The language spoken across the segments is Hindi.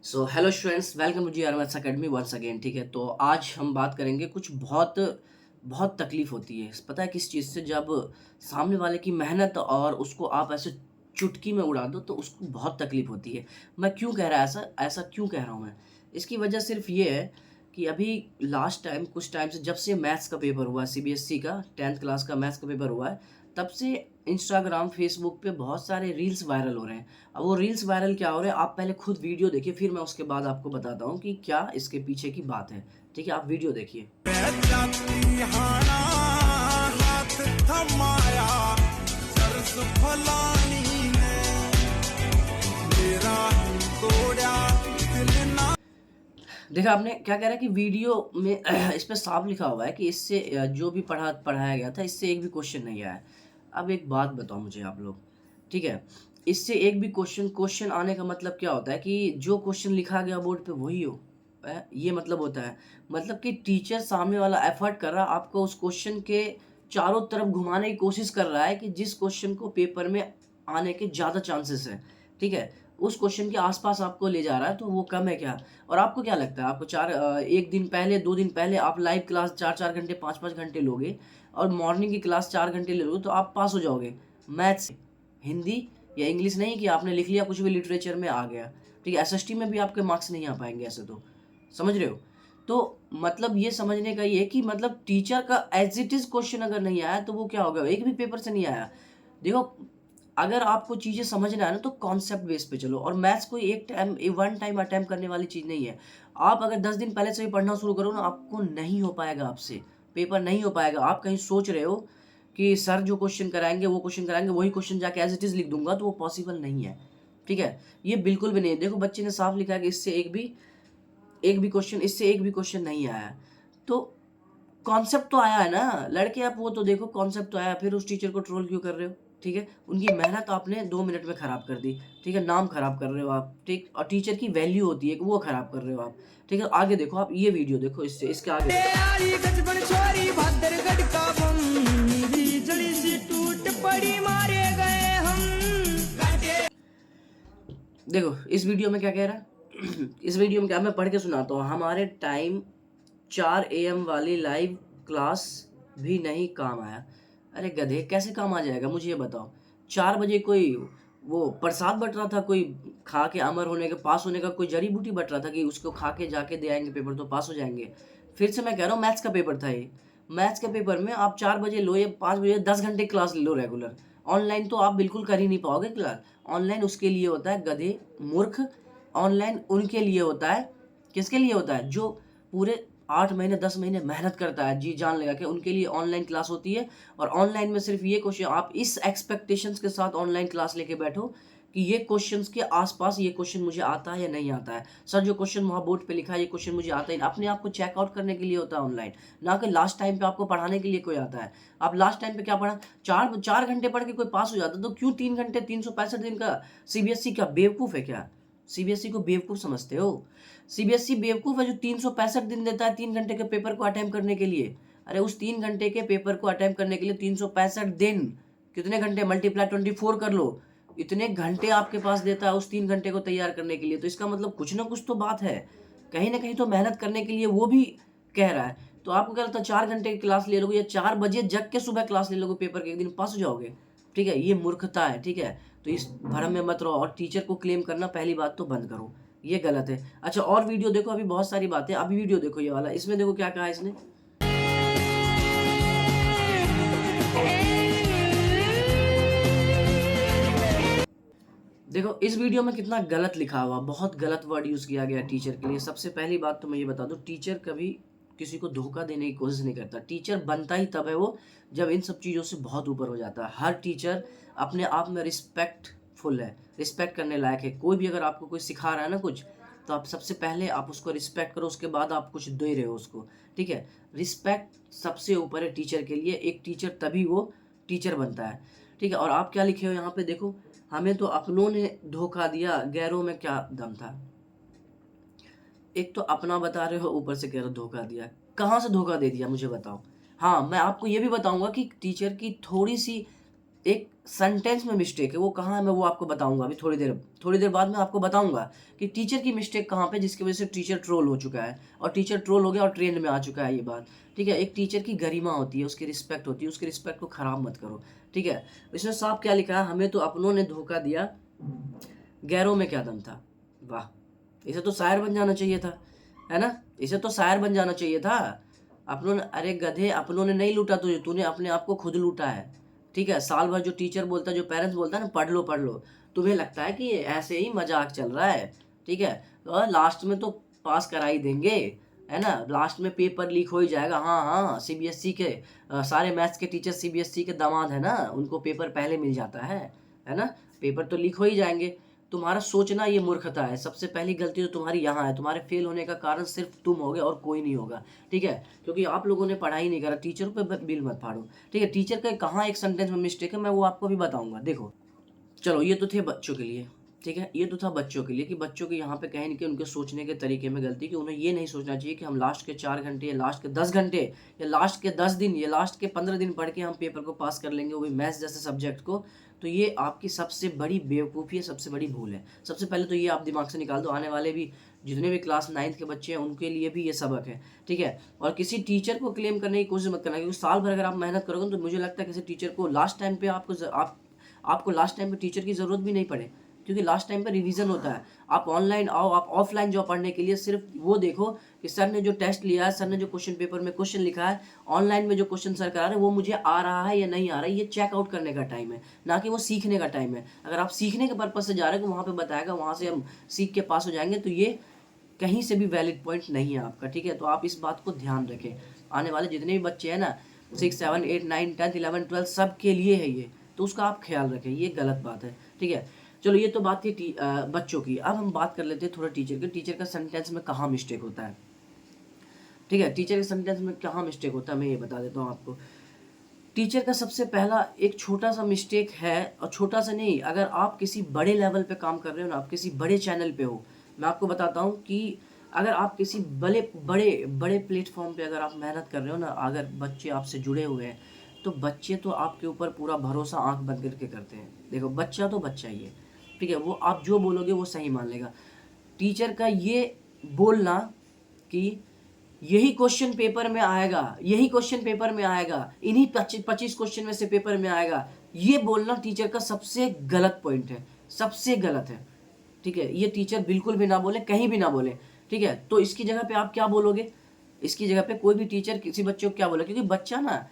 So hello students, welcome to GRMS academy once again. ठीक है, तो आज हम बात करेंगे कुछ बहुत बहुत तकलीफ होती है। पता है किस चीज़ से? जब सामने वाले की मेहनत और उसको आप ऐसे चुटकी में उड़ा दो तो उसको बहुत तकलीफ होती है। मैं क्यों कह रहा है ऐसा ऐसा क्यों कह रहा हूँ मैं? इसकी वजह सिर्फ ये है कि अभी लास्ट टाइम कुछ टाइम से जब से मैथ्स का पेपर हुआ है, CBSE का 10th क्लास का मैथ्स का पेपर हुआ है, तब से इंस्टाग्राम, फेसबुक पे बहुत सारे रील्स वायरल हो रहे हैं। अब वो रील्स वायरल क्या हो रहे हैं, आप पहले खुद वीडियो देखिए, फिर मैं उसके बाद आपको बताता हूँ कि क्या इसके पीछे की बात है। ठीक है, आप वीडियो देखिए। देखा आपने क्या कह रहा है कि वीडियो में इस पे साफ लिखा हुआ है कि इससे जो भी पढ़ाया गया था, इससे एक भी क्वेश्चन नहीं आया है। अब एक बात बताओ मुझे आप लोग, ठीक है? इससे एक भी क्वेश्चन आने का मतलब क्या होता है कि जो क्वेश्चन लिखा गया बोर्ड पे वही हो। ये मतलब होता है। मतलब कि टीचर सामने वाला एफर्ट कर रहा है, आपको उस क्वेश्चन के चारों तरफ घुमाने की कोशिश कर रहा है कि जिस क्वेश्चन को पेपर में आने के ज़्यादा चांसेस हैं, ठीक है? उस क्वेश्चन के आस-पास आपको ले जा रहा है, तो वो कम है क्या? और आपको क्या लगता है? आपको 1 दिन पहले, 2 दिन पहले आप लाइव क्लास 4-4 घंटे, 5-5 घंटे लोगे और मॉर्निंग की क्लास 4 घंटे ले लोगे, तो आप पास हो जाओगे। मैथ्स, हिंदी या इंग्लिश नहीं कि आपने लिख लिया कुछ भी लिटरेचर में आ गया, ठीक है? एसएसटी में भी आपके मार्क्स नहीं आ पाएँगे ऐसे तो, समझ रहे हो? तो मतलब ये समझने का ये है कि मतलब टीचर का एज़ इट इज़ क्वेश्चन अगर नहीं आया, तो वो क्या हो गया? एक भी पेपर से नहीं आया। देखो, अगर आपको चीज़ें समझना है ना, तो कॉन्सेप्ट बेस पे चलो। और मैथ्स कोई वन टाइम अटेम्प्ट करने वाली चीज़ नहीं है। आप अगर 10 दिन पहले से ही पढ़ना शुरू करो ना, आपको नहीं हो पाएगा आपसे, पेपर नहीं हो पाएगा। आप कहीं सोच रहे हो कि सर जो क्वेश्चन कराएँगे, वो क्वेश्चन कराएँगे, वही क्वेश्चन जाके एज़ इट इज़ लिख दूँगा, तो वो पॉसिबल नहीं है, ठीक है? ये बिल्कुल भी नहीं है। देखो, बच्चे ने साफ लिखा है कि इससे एक भी क्वेश्चन नहीं आया है। तो कॉन्सेप्ट तो आया है ना, लड़के आप वो तो देखो, कॉन्सेप्ट तो आया, फिर उस टीचर को ट्रोल क्यों कर रहे हो? ठीक है? उनकी मेहनत आपने 2 मिनट में खराब कर दी, ठीक है? नाम खराब कर रहे हो आप, ठीक? और टीचर की वैल्यू होती है कि वो खराब कर रहे हो आप, ठीक है? आगे देखो, आप ये वीडियो देखो, इसके आगे देखो। देखो, इस वीडियो में क्या कह रहा है? इस वीडियो में क्या, मैं पढ़ के सुनाता हूँ। हमारे टाइम 4 AM वाली लाइव क्लास भी नहीं काम आया। अरे गधे! कैसे काम आ जाएगा, मुझे ये बताओ? 4 बजे कोई वो प्रसाद बँट रहा था, कोई खा के अमर होने का, पास होने का कोई जड़ी-बूटी बँट रहा था कि उसको खा के जाके दे आएँगे पेपर तो पास हो जाएँगे। फिर से मैं कह रहा हूँ, मैथ्स का पेपर था ये। मैथ्स के पेपर में आप 4 बजे लो या 5 बजे, 10 घंटे क्लास ले लो रेगुलर। ऑनलाइन तो आप बिल्कुल कर ही नहीं पाओगे क्लास। ऑनलाइन उसके लिए होता है गधे, मूर्ख। ऑनलाइन उनके लिए होता है, किसके लिए होता है? जो पूरे 8 महीने, 10 महीने मेहनत करता है, जी जान लगा के, उनके लिए ऑनलाइन क्लास होती है। और ऑनलाइन में सिर्फ़ ये क्वेश्चन, आप इस एक्सपेक्टेशंस के साथ ऑनलाइन क्लास लेके बैठो कि ये क्वेश्चंस के आस-पास ये क्वेश्चन मुझे आता है या नहीं आता है। सर जो क्वेश्चन वहाँ बोर्ड पे लिखा है, ये क्वेश्चन मुझे आता ही नहीं। अपने आप को चेक आउट करने के लिए होता है ऑनलाइन, ना कि लास्ट टाइम पे आपको पढ़ाने के लिए कोई आता है। आप लास्ट टाइम पे क्या पढ़ा? 4 घंटे पढ़ के कोई पास हो जाता है, तो क्यों 3 घंटे, 365 दिन का? सीबीएसई क्या बेवकूफ़ है क्या? सीबीएसई को बेवकूफ़ समझते हो? सीबीएसई बेवकूफ़ है जो 365 दिन देता है 3 घंटे के पेपर को अटेम्प्ट करने के लिए। अरे उस 3 घंटे के पेपर को अटेम्प्ट करने के लिए 365 दिन, कितने घंटे मल्टीप्लाई 24 कर लो। इतने घंटे आपके पास देता है उस 3 घंटे को तैयार करने के लिए, तो इसका मतलब कुछ ना कुछ तो बात है। कहीं न कहीं तो मेहनत करने के लिए वो भी कह रहा है। तो आपको क्या लगता है 4 घंटे की क्लास ले लोगे या 4 बजे जग के सुबह क्लास ले लोगे पेपर के, एक दिन पास हो जाओगे? ठीक है? ये मूर्खता है, ठीक है? तो इस भ्रम में मत रहो और टीचर को क्लेम करना पहली बात तो बंद करो। ये गलत है। अच्छा, और वीडियो देखो, अभी बहुत सारी बातें, अभी वीडियो देखो ये वाला, इसमें देखो क्या कहा है इसने। देखो इस वीडियो में कितना गलत लिखा हुआ, बहुत गलत वर्ड यूज़ किया गया टीचर के लिए। सबसे पहली बात तो मैं ये बता दूँ, टीचर कभी किसी को धोखा देने की कोशिश नहीं करता। टीचर बनता ही तब है वो, जब इन सब चीज़ों से बहुत ऊपर हो जाता है। हर टीचर अपने आप में रिस्पेक्टफुल है, रिस्पेक्ट करने लायक है। कोई भी अगर आपको कोई सिखा रहा है ना कुछ, तो आप सबसे पहले आप उसको रिस्पेक्ट करो, उसके बाद आप कुछ दे रहे हो उसको, ठीक है? रिस्पेक्ट सबसे ऊपर है टीचर के लिए। एक टीचर तभी वो टीचर बनता है, ठीक है? और आप क्या लिखे हो यहाँ पे देखो, हमें तो अपनों ने धोखा दिया, गैरों में क्या दम था। एक तो अपना बता रहे हो, ऊपर से कह रहे हो धोखा दिया। कहाँ से धोखा दे दिया मुझे बताओ? हाँ, मैं आपको ये भी बताऊँगा कि टीचर की थोड़ी-सी एक सेंटेंस में मिस्टेक है, वो कहाँ है मैं वो आपको बताऊंगा अभी थोड़ी देर बाद मैं आपको बताऊंगा कि टीचर की मिस्टेक कहाँ पे, जिसकी वजह से टीचर ट्रोल हो चुका है, और टीचर ट्रोल हो गया और ट्रेंड में आ चुका है ये बात। ठीक है, एक टीचर की गरिमा होती है, उसकी रिस्पेक्ट होती है, उसकी रिस्पेक्ट को खराब मत करो। ठीक है, इसमें साफ क्या लिखा है, हमें तो अपनों ने धोखा दिया, गैरों में क्या दम था। वाह, इसे तो शायर बन जाना चाहिए था, है ना, इसे तो शायर बन जाना चाहिए था। अपनों ने, अरे गधे, अपनों ने नहीं लूटा तुझे, तूने अपने आप को खुद लूटा है। ठीक है, साल भर जो टीचर बोलता है, जो पेरेंट्स बोलता है ना, पढ़ लो, तुम्हें लगता है कि ये ऐसे ही मजाक चल रहा है। ठीक है, तो लास्ट में तो पास करा ही देंगे, है ना, लास्ट में पेपर लीक हो ही जाएगा। हाँ हाँ, सीबीएसई के सारे मैथ्स के टीचर सीबीएसई के दामाद है ना, उनको पेपर पहले मिल जाता है ना, पेपर तो लीक हो ही जाएंगे। तुम्हारा सोचना ये मूर्खता है। सबसे पहली गलती तो तुम्हारी यहाँ है, तुम्हारे फेल होने का कारण सिर्फ तुम होगे और कोई नहीं होगा। ठीक है, क्योंकि आप लोगों ने पढ़ाई नहीं करा, टीचरों पे बिल मत फाड़ो। ठीक है, टीचर का कहाँ एक सेंटेंस में मिस्टेक है, मैं वो आपको भी बताऊंगा। देखो, चलो ये तो थे बच्चों के लिए। ठीक है, ये तो था बच्चों के लिए कि बच्चों के यहाँ पे कहीं न कहीं उनके सोचने के तरीके में गलती, कि उन्हें ये नहीं सोचना चाहिए कि हम लास्ट के 4 घंटे या लास्ट के 10 घंटे या लास्ट के 10 दिन या लास्ट के 15 दिन पढ़ के हम पेपर को पास कर लेंगे, वो भी मैथ्स जैसे सब्जेक्ट को। तो ये आपकी सबसे बड़ी बेवकूफ़ी है, सबसे बड़ी भूल है। सबसे पहले तो ये आप दिमाग से निकाल दो, आने वाले भी जितने भी क्लास 9th के बच्चे हैं उनके लिए भी ये सबक है। ठीक है, और किसी टीचर को क्लेम करने की कोशिश मत करना, क्योंकि साल भर अगर आप मेहनत करोगे तो मुझे लगता है किसी टीचर को लास्ट टाइम पे आपको लास्ट टाइम पे टीचर की ज़रूरत भी नहीं पड़े, क्योंकि लास्ट टाइम पे रिवीजन होता है। आप ऑनलाइन आओ, आप ऑफलाइन जाओ पढ़ने के लिए, सिर्फ वो देखो कि सर ने जो टेस्ट लिया है, सर ने जो क्वेश्चन पेपर में क्वेश्चन लिखा है, ऑनलाइन में जो क्वेश्चन सर करा रहे हैं वो मुझे आ रहा है या नहीं आ रहा है, ये चेकआउट करने का टाइम है, ना कि वो सीखने का टाइम है। अगर आप सीखने के पर्पज से जा रहे हो तो वहाँ पे बताएगा, वहाँ से हम सीख के पास हो जाएंगे, तो ये कहीं से भी वैलिड पॉइंट नहीं है आपका। ठीक है, तो आप इस बात को ध्यान रखें। आने वाले जितने भी बच्चे हैं ना, 6 7 8 9 10 11 12 सब के लिए है ये, तो उसका आप ख्याल रखें, ये गलत बात है। ठीक है, चलो ये तो बात थी बच्चों की। अब हम बात कर लेते हैं थोड़ा टीचर के। टीचर का सेंटेंस में कहाँ मिस्टेक होता है। ठीक है, टीचर के सेंटेंस में कहाँ मिस्टेक होता है मैं ये बता देता हूँ आपको। टीचर का सबसे पहला एक छोटा सा मिस्टेक है, और छोटा सा नहीं, अगर आप किसी बड़े लेवल पे काम कर रहे हो ना, आप किसी बड़े चैनल पे हो, मैं आपको बताता हूँ कि अगर आप किसी बड़े बड़े बड़े प्लेटफॉर्म पे अगर आप मेहनत कर रहे हो ना, अगर बच्चे आपसे जुड़े हुए हैं, तो बच्चे तो आपके ऊपर पूरा भरोसा आंख बंद करके करते हैं। देखो, बच्चा तो बच्चा ही है। ठीक है, वो आप जो बोलोगे वो सही मान लेगा। टीचर का ये बोलना कि यही क्वेश्चन पेपर में आएगा, यही क्वेश्चन पेपर में आएगा, इन्हीं 25 क्वेश्चन में से पेपर में आएगा, ये बोलना टीचर का सबसे गलत पॉइंट है, सबसे गलत है। ठीक है, ये टीचर बिल्कुल भी ना बोले, कहीं भी ना बोले। ठीक है, तो इसकी जगह पे आप क्या बोलोगे, इसकी जगह पे कोई भी टीचर किसी बच्चे को क्या बोले, क्योंकि बच्चा ना,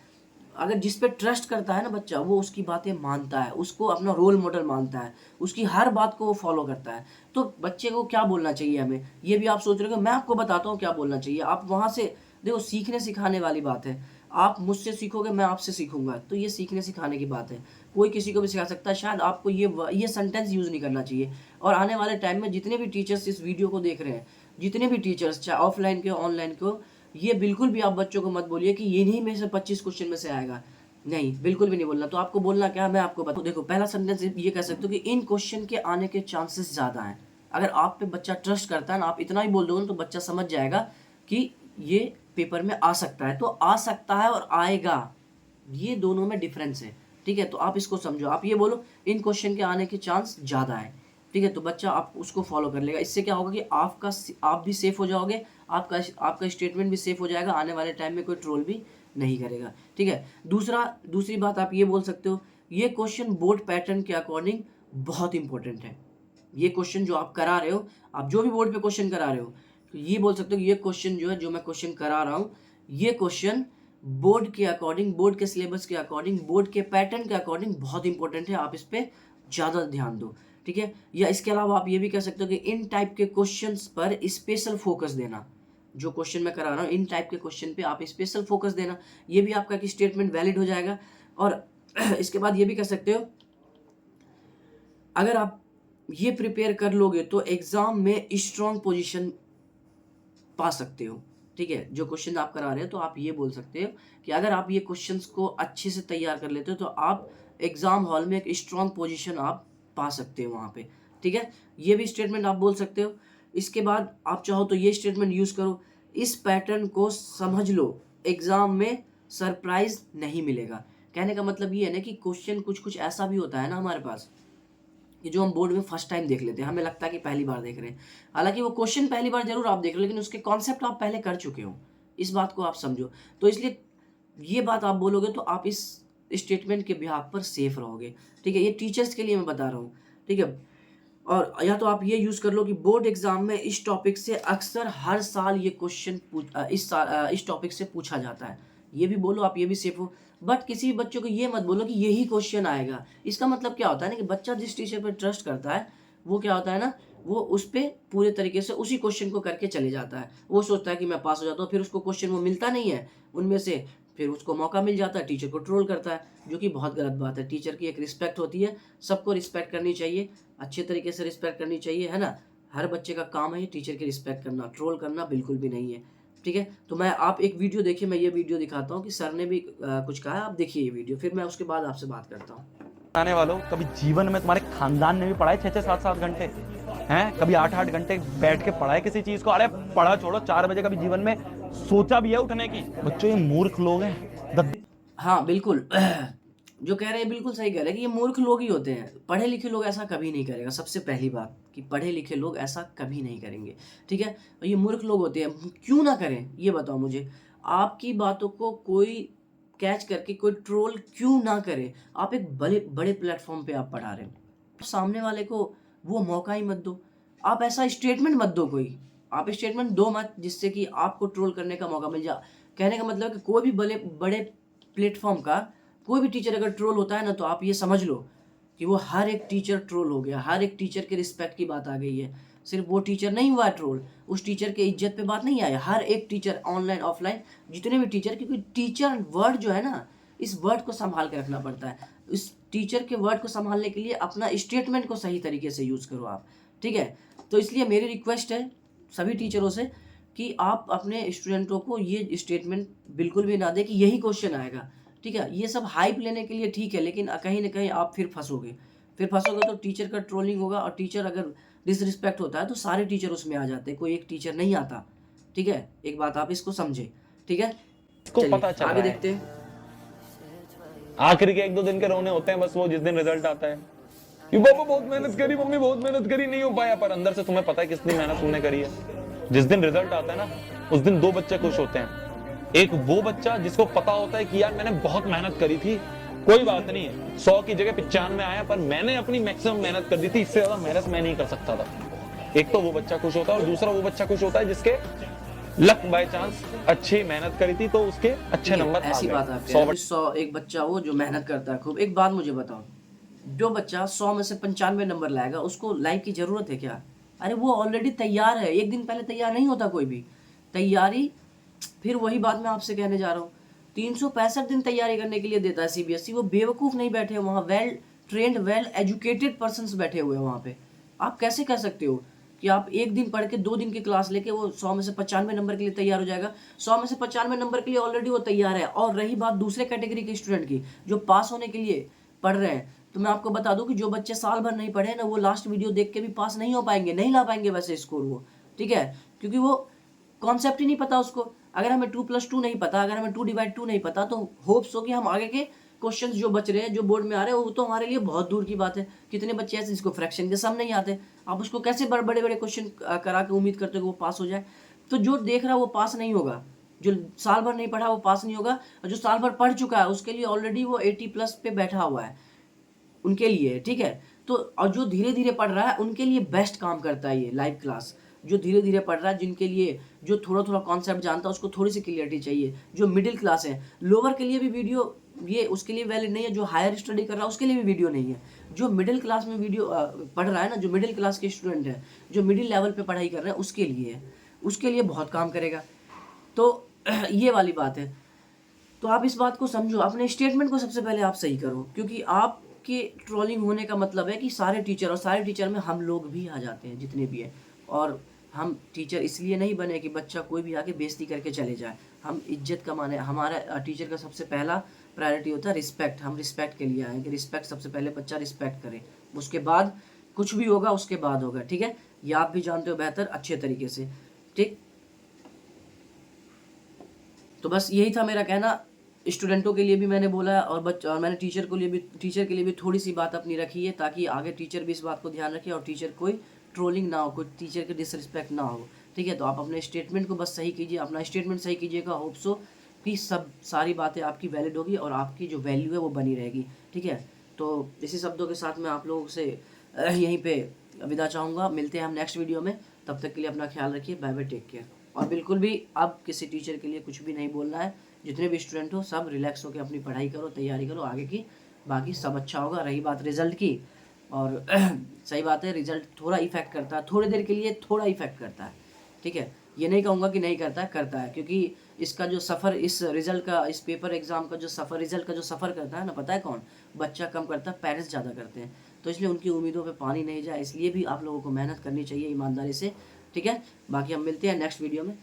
अगर जिस पे ट्रस्ट करता है ना बच्चा, वो उसकी बातें मानता है, उसको अपना रोल मॉडल मानता है, उसकी हर बात को वो फॉलो करता है। तो बच्चे को क्या बोलना चाहिए हमें, ये भी आप सोच रहे हो, मैं आपको बताता हूँ क्या बोलना चाहिए। आप वहाँ से देखो, सीखने सिखाने वाली बात है। आप मुझसे सीखोगे, मैं आपसे सीखूंगा, तो ये सीखने सिखाने की बात है। कोई किसी को भी सिखा सकता है। शायद आपको ये सेंटेंस यूज़ नहीं करना चाहिए। और आने वाले टाइम में जितने भी टीचर्स इस वीडियो को देख रहे हैं, जितने भी टीचर्स चाहे ऑफलाइन के ऑनलाइन को, ये बिल्कुल भी आप बच्चों को मत बोलिए कि इन्हीं में से 25 क्वेश्चन में से आएगा। नहीं, बिल्कुल भी नहीं बोलना। तो आपको बोलना क्या है, मैं आपको बताऊँ। देखो, पहला सेंटेंस ये कह सकते हो कि इन क्वेश्चन के आने के चांसेस ज़्यादा हैं। अगर आप पे बच्चा ट्रस्ट करता है ना, आप इतना ही बोल दोगे तो बच्चा समझ जाएगा कि ये पेपर में आ सकता है। तो आ सकता है और आएगा, ये दोनों में डिफरेंस है। ठीक है, तो आप इसको समझो। आप ये बोलो इन क्वेश्चन के आने के चांस ज़्यादा है। ठीक है, तो बच्चा आप उसको फॉलो कर लेगा। इससे क्या होगा कि आप भी सेफ हो जाओगे, आपका स्टेटमेंट भी सेफ हो जाएगा, आने वाले टाइम में कोई ट्रोल भी नहीं करेगा। ठीक है, दूसरी बात आप ये बोल सकते हो, ये क्वेश्चन बोर्ड पैटर्न के अकॉर्डिंग बहुत इंपॉर्टेंट है। ये क्वेश्चन जो आप करा रहे हो, आप जो भी बोर्ड पे क्वेश्चन करा रहे हो, तो ये बोल सकते हो कि ये क्वेश्चन जो है, जो मैं क्वेश्चन करा रहा हूँ, ये क्वेश्चन बोर्ड के अकॉर्डिंग, बोर्ड के सिलेबस के अकॉर्डिंग, बोर्ड के पैटर्न के अकॉर्डिंग बहुत इंपॉर्टेंट है, आप इस पर ज़्यादा ध्यान दो। ठीक है, या इसके अलावा आप ये भी कह सकते हो कि इन टाइप के क्वेश्चंस पर स्पेशल फोकस देना। जो क्वेश्चन मैं करा रहा हूँ, इन टाइप के क्वेश्चन पे आप स्पेशल फोकस देना। ये भी आपका एक स्टेटमेंट वैलिड हो जाएगा। और इसके बाद ये भी कह सकते हो, अगर आप ये प्रिपेयर कर लोगे तो एग्जाम में स्ट्रॉन्ग पोजीशन पा सकते हो। ठीक है, जो क्वेश्चन आप करा रहे हो, तो आप ये बोल सकते हो कि अगर आप ये क्वेश्चंस को अच्छे से तैयार कर लेते हो तो आप एग्जाम हॉल में एक स्ट्रॉन्ग पोजीशन आप पा सकते हो वहाँ पे। ठीक है, ये भी स्टेटमेंट आप बोल सकते हो। इसके बाद आप चाहो तो ये स्टेटमेंट यूज़ करो, इस पैटर्न को समझ लो, एग्ज़ाम में सरप्राइज नहीं मिलेगा। कहने का मतलब ये है ना कि क्वेश्चन कुछ ऐसा भी होता है ना हमारे पास कि जो हम बोर्ड में फर्स्ट टाइम देख लेते हैं, हमें लगता है कि पहली बार देख रहे हैं। हालाँकि वो क्वेश्चन पहली बार ज़रूर आप देख रहे हो, लेकिन उसके कॉन्सेप्ट आप पहले कर चुके हो। इस बात को आप समझो। तो इसलिए ये बात आप बोलोगे तो आप इस स्टेटमेंट के बिहाफ़ पर सेफ रहोगे। ठीक है? ये टीचर्स के लिए मैं बता रहा हूँ। ठीक है? और या तो आप ये यूज़ कर लो कि बोर्ड एग्ज़ाम में इस टॉपिक से अक्सर हर साल ये क्वेश्चन इस टॉपिक से पूछा जाता है। ये भी बोलो आप, ये भी सेफ हो। बट किसी भी बच्चों को ये मत बोलो कि यही क्वेश्चन आएगा। इसका मतलब क्या होता है ना कि बच्चा जिस टीचर पे ट्रस्ट करता है, वो क्या होता है ना, वो उस पे पूरे तरीके से उसी क्वेश्चन को करके चले जाता है। वो सोचता है कि मैं पास हो जाता हूँ, फिर उसको क्वेश्चन वो मिलता नहीं है उनमें से, फिर उसको मौका मिल जाता है, टीचर को ट्रोल करता है, जो कि बहुत गलत बात है। टीचर की एक रिस्पेक्ट होती है, सबको रिस्पेक्ट करनी चाहिए, अच्छे तरीके से रिस्पेक्ट करनी चाहिए, है ना? हर बच्चे का काम है ये टीचर की रिस्पेक्ट करना, ट्रोल करना बिल्कुल भी नहीं है। ठीक है? तो आप एक वीडियो देखिए, मैं ये वीडियो दिखाता हूँ कि सर ने भी कुछ कहा है, आप देखिए ये वीडियो, फिर मैं उसके बाद आपसे बात करता हूँ। आने वालों, कभी जीवन में तुम्हारे खानदान ने भी पढ़ाए 6-6 7-7 घंटे हैं? कभी 8-8 घंटे बैठ के पढ़ाए किसी चीज को? अरे पढ़ा छोड़ो, 4 बजे कभी जीवन में सोचा भी है उठने की? बच्चों, ये मूर्ख लोग हैं। हाँ, बिल्कुल। जो कह रहे हैं बिल्कुल सही कह रहे हैं कि ये मूर्ख लोग ही होते हैं। पढ़े लिखे लोग ऐसा कभी नहीं करेगा, सबसे पहली बात कि पढ़े लिखे लोग ऐसा कभी नहीं करेंगे। ठीक है? और ये मूर्ख लोग होते हैं, क्यों ना करें? ये बताओ मुझे। आपकी बातों को कोई कैच करके कोई ट्रोल क्यों ना करे? आप एक बड़े प्लेटफ़ॉर्म पे आप पढ़ा रहे हो। सामने वाले को वो मौका ही मत दो। आप ऐसा स्टेटमेंट मत दो कोई। आप स्टेटमेंट दो मत जिससे कि आपको ट्रोल करने का मौका मिल जाए। कहने का मतलब है कि कोई भी बड़े प्लेटफ़ॉर्म का कोई भी टीचर अगर ट्रोल होता है ना, तो आप ये समझ लो कि वो हर एक टीचर ट्रोल हो गया, हर एक टीचर के रिस्पेक्ट की बात आ गई है। सिर्फ़ वो टीचर नहीं हुआ ट्रोल, उस टीचर के इज़्ज़त पे बात नहीं आया। हर एक टीचर ऑनलाइन, ऑफ़लाइन जितने भी टीचर, क्योंकि टीचर वर्ड जो है ना, इस वर्ड को सँभाल के रखना पड़ता है। इस टीचर के वर्ड को सँभालने के लिए अपना स्टेटमेंट को सही तरीके से यूज़ करो आप, ठीक है? तो इसलिए मेरी रिक्वेस्ट है सभी टीचरों से कि आप अपने स्टूडेंटों को ये स्टेटमेंट बिल्कुल भी ना दें कि यही क्वेश्चन आएगा। ठीक है? ये सब हाइप लेने के लिए ठीक है, लेकिन कहीं न कहीं आप फिर फँसोगे। फिर फँसोगे तो टीचर का ट्रोलिंग होगा, और टीचर अगर डिसरिस्पेक्ट होता है तो सारे टीचर उसमें आ जाते हैं, कोई एक टीचर नहीं आता। ठीक है? एक बात आप इसको समझें। ठीक है? इसको चलिए पता चल आगे रहा देखते है, हैं। आखिर के 1-2 दिन के रोने होते हैं बस, वो जिस दिन रिजल्ट आता है कि पापा बहुत मेहनत करी, मम्मी बहुत मेहनत करी, नहीं हो पाया। पर अंदर से तुम्हें पता है कितनी मेहनत तुमने करी है। जिस दिन रिजल्ट आता है ना, उस दिन 2 बच्चे खुश होते हैं। एक वो बच्चा जिसको पता होता है कि यार मैंने बहुत मेहनत करी थी, कोई बात नहीं है, 100 की जगह 95 आया, पर मैंने अपनी मैक्सिमम मेहनत कर दी थी, इससे ज्यादा मेहनत मैं नहीं कर सकता था। एक तो वो बच्चा खुश होता है, और दूसरा वो बच्चा खुश होता है जिसके लक बाय चांस अच्छी मेहनत करी थी, तो उसके अच्छे नंबर आ ऐसी गए। बात आप कह रहे हो, 100 एक बच्चा वो जो मेहनत करता है खूब। एक बात मुझे बताओ, जो बच्चा 100 में से 95 नंबर लाएगा, उसको लाइक की ज़रूरत है क्या? अरे वो ऑलरेडी तैयार है, एक दिन पहले तैयार नहीं होता कोई भी। तैयारी, फिर वही बात मैं आपसे कहने जा रहा हूँ, 365 दिन तैयारी करने के लिए देता है सीबीएसई। वो बेवकूफ़ नहीं बैठे हैं वहाँ, well trained, well educated persons बैठे हुए हैं वहाँ पे। आप कैसे कह सकते हो कि आप एक दिन पढ़ के 2 दिन की क्लास लेके वो 100 में से 95 नंबर के लिए तैयार हो जाएगा? 100 में से 95 नंबर के लिए ऑलरेडी वो तैयार है। और रही बात दूसरे कैटेगरी के स्टूडेंट की, जो पास होने के लिए पढ़ रहे हैं, तो मैं आपको बता दूं कि जो बच्चे साल भर नहीं पढ़े ना, वो लास्ट वीडियो देख के भी पास नहीं हो पाएंगे, नहीं ला पाएंगे वैसे स्कोर वो। ठीक है? क्योंकि वो कॉन्सेप्ट ही नहीं पता उसको। अगर हमें 2+2 नहीं पता, अगर हमें 2/2 नहीं पता, तो होप्स हो कि हम आगे के क्वेश्चंस जो बच रहे हैं, जो बोर्ड में आ रहे हैं, वो तो हमारे लिए बहुत दूर की बात है। कितने बच्चे ऐसे जिसको फ्रैक्शन के सम नहीं आते, आप उसको कैसे बड़े-बड़े क्वेश्चन करा के उम्मीद करते हो कि वो पास हो जाए? तो जो देख रहा है वो पास नहीं होगा, जो साल भर नहीं पढ़ा वो पास नहीं होगा, और जो साल भर पढ़ चुका है उसके लिए ऑलरेडी वो 80+ पे बैठा हुआ है, उनके लिए। ठीक है? तो और जो धीरे-धीरे पढ़ रहा है उनके लिए बेस्ट काम करता है ये लाइव क्लास। जो धीरे-धीरे पढ़ रहा है, जिनके लिए जो थोड़ा-थोड़ा कॉन्सेप्ट जानता है, उसको थोड़ी-सी क्लियरिटी चाहिए। जो मिडिल क्लास है, लोअर के लिए भी वीडियो ये उसके लिए वैलिड नहीं है, जो हायर स्टडी कर रहा है उसके लिए भी वीडियो नहीं है। जो मिडिल क्लास में वीडियो पढ़ रहा है ना, जो मिडिल क्लास के स्टूडेंट है, जो मिडिल लेवल पे पढ़ाई कर रहे हैं, उसके लिए है। उसके लिए बहुत काम करेगा। तो ये वाली बात है। तो आप इस बात को समझो, अपने स्टेटमेंट को सबसे पहले आप सही करो, क्योंकि आपके ट्रोलिंग होने का मतलब है कि सारे टीचर, और सारे टीचर में हम लोग भी आ जाते हैं जितने भी हैं। और हम टीचर इसलिए नहीं बने कि बच्चा कोई भी आके बेइज्जती करके चले जाए। हम इज्जत कमाने, हमारा टीचर का सबसे पहला प्रायोरिटी होता है रिस्पेक्ट। हम रिस्पेक्ट के लिए आए कि रिस्पेक्ट, सबसे पहले बच्चा रिस्पेक्ट करे, उसके बाद कुछ भी होगा, उसके बाद होगा। ठीक है? ये आप भी जानते हो बेहतर अच्छे तरीके से। ठीक, तो बस यही था मेरा कहना। स्टूडेंटों के लिए भी मैंने बोला है और और मैंने टीचर के लिए भी थोड़ी सी बात अपनी रखी है, ताकि आगे टीचर भी इस बात को ध्यान रखे और टीचर कोई ट्रोलिंग ना हो, कोई टीचर की डिसरिस्पेक्ट ना हो। ठीक है, तो आप अपने स्टेटमेंट को बस सही कीजिए, अपना स्टेटमेंट सही कीजिएगा। होप सो कि सब सारी बातें आपकी वैलिड होगी और आपकी जो वैल्यू है वो बनी रहेगी। ठीक है, तो इसी शब्दों के साथ मैं आप लोगों से यहीं पे विदा चाहूँगा। मिलते हैं हम नेक्स्ट वीडियो में, तब तक के लिए अपना ख्याल रखिए। Bye bye, take care. और बिल्कुल भी अब किसी टीचर के लिए कुछ भी नहीं बोलना है। जितने भी स्टूडेंट हो सब रिलैक्स होकर अपनी पढ़ाई करो, तैयारी करो आगे की, बाकी सब अच्छा होगा। रही बात रिजल्ट की, और सही बात है, रिजल्ट थोड़ा इफेक्ट करता है, थोड़ी देर के लिए थोड़ा इफेक्ट करता है। ठीक है, ये नहीं कहूँगा कि नहीं करता है, करता है, क्योंकि इसका जो सफ़र, इस रिजल्ट का, इस पेपर एग्जाम का जो सफ़र, रिजल्ट का जो सफ़र करता है ना, पता है कौन? बच्चा कम करता है, पेरेंट्स ज़्यादा करते हैं। तो इसलिए उनकी उम्मीदों पे पानी नहीं जाए, इसलिए भी आप लोगों को मेहनत करनी चाहिए ईमानदारी से। ठीक है, बाकी हम मिलते हैं नेक्स्ट वीडियो में।